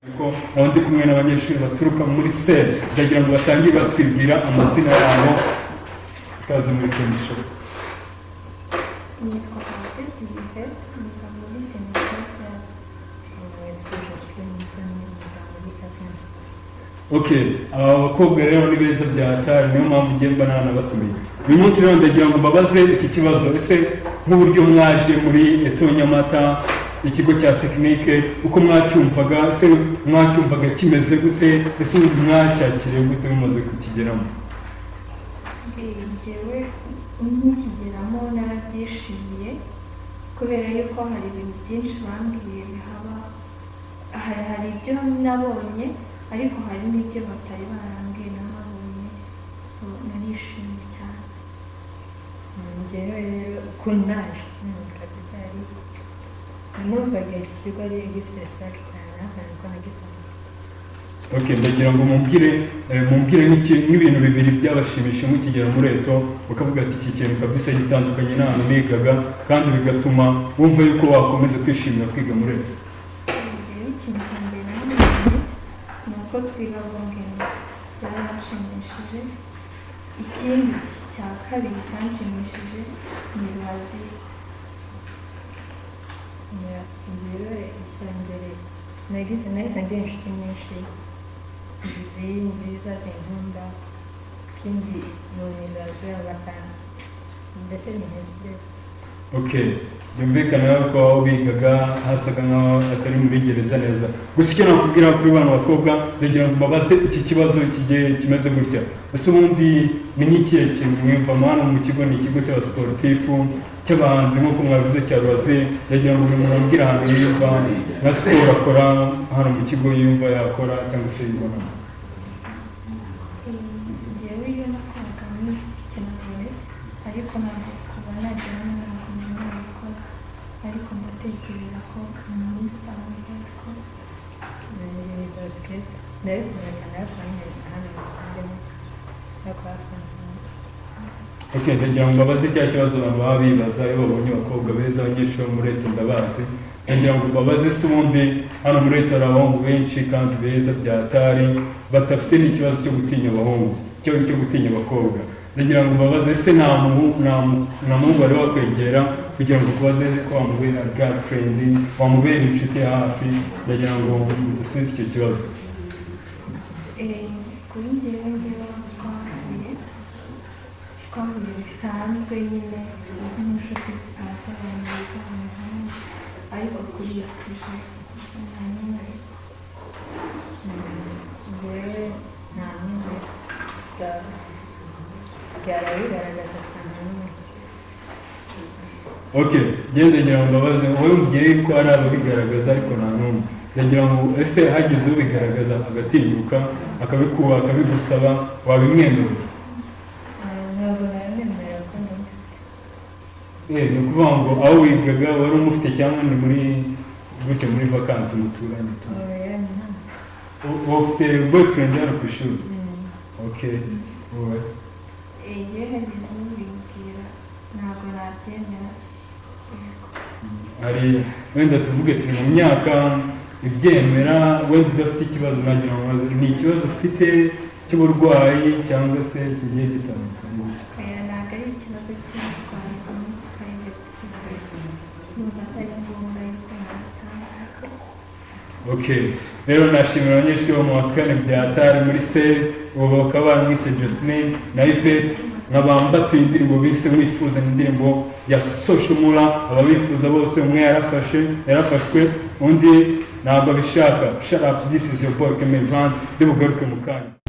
ko abandi kumwe n'abanyeshuri baturuka muri sere ndagira ngo batangire batwibwira amazina yabo ikaze muri komisho. Nitwa Kabatesi Yvette, niga muri Senegalese, nitwa Joseline Mutoni, niga muri Kazimierz. Okay, abakobwa rero ni beza bya hatari, niyo mpamvu ngiye mba nanabatumiye. Uyu munsi rero ndagira ngo mbabaze iki kibazo, ese nk'uburyo mwaje muri Eto Nyamata ikigo cya tekinike, uko mwacyumvaga, ese mwacyumvaga kimeze gute, ese mwacyakiriye gute mumaze kukigeramo? Njyewe nkikigeramo narabyishimiye kubera yuko hari ibintu byinshi bambwiye bihaba, hari ibyo nabonye ariko hari n'ibyo batari barambwiye n'ababonye, so narishimye cyane. Njyewe rero kundaje kabisa numvaga iki kigo ari gifite sake cyane kandi ko nagisanga. Okay, ndagira ngo mumbwire n'ibintu bibiri byabashimisha mukigera muri Eto ukavuga ati iki kintu kabisa gitandukanye n'ahantu nigaga kandi bigatuma wumva yuko wakomeza kwishimira kwiga muri Eto. Ikintu cya mbere namenye ni uko twiga bongera byaranshimishije. Ikindi cya kabiri cyanshimishije ni bazi. Njyewe icya mbere nahise ngira inshuti nyinshi nziza zinkunda kandi n'unibaza bakana mbese ni heza. Okay, byumvikana ko aho bigaga hasaga nkaho atari muri gereza neza. Gusa icyo nakubwira kuri bano bakobwa ndagira ngo mbabaze iki kibazo kimeze gutya, ese ubundi ni nk'ikihe kintu mwumva hano mu kigo? Ni ikigo cy'abasportifu cy'abahanzi nk'uko mwavuze cya Rwase, ndagira ngo umuntu ambwira ahantu yumva nka siporo akora hano mu kigo yumva yakora cyangwa se yibona. Njyewe iyo nakoraga muri Kinagore ariko ntabwo kuba nagira n'umwaka gukora, ariko ndatekereza ko muri siporo nzabikora. Ni basket ndabikunda cyane ariko hano hanze nakora. Okay, ndagira ngo mbabaze cya kibazo baba bibaza iyo babonye abakobwa beza abanyeshuri muri Eto ndabazi. Ndagira ngo mbabaze se ubundi hano muri Eto hari abahungu benshi kandi beza bya hatari badafite n'ikibazo cyo gutinya abahungu, cyo gutinya abakobwa. Ndagira ngo mbabaze se nta muhungu wari wakwegera kugira ngo kubaze ko wamubera girlfriend, wamubera inshuti hafi. Ndagira ngo dusubize icyo kibazo. Kuri njyewe twahuye bisanzwe nyine nk'inshuti zisanzwe abantu biga mu muhanda, ariko kuri iyo sije nta nyine. Njyewe nta n'umwe gusa byara bigaragaza cyane n'umwe. Okay, ndagira ngo mbabaze wowe mbwiye ko ari ababigaragaza ariko nta n'umwe. Ndagira ngo ese hagize ubigaragaza agatinyuka akabikuba akabigusaba wabimwemerera? Ntabwo nabimwemerera ko ndamufite. Ni ukuvuga ngo aho wigaga wari umufite cyangwa ni muri gutyo muri vakansi muturanye? Oya ni hano. Ufite boyfriend hano ku ishuri? Okay, wowe? Iyo hagize ubimbwira ntabwo nabyemera. Hari wenda tuvuge turi mu myaka ibyemera, wenda udafite ikibazo nagira ngo ni ikibazo ufite cy'uburwayi cyangwa se kigiye gitandukanye? Ntabwo ari ikibazo cy'uburwayi cy'umutwe ndetse numva atari ngombwa yuko natanga. Okay, rero nashimira abanyeshuri bo mu wa kane bya hatari muri sere, ubu bakaba baramwise Joseline na Yvette, nkabambatuye indirimbo bise Mwifuza, indirimbo ya Social Mula. Ababifuza bose umwe yarafashwe undi ntabwo abishaka. Shut up, this is your boy Kemi Vance, ndi bugaruke mu kanya.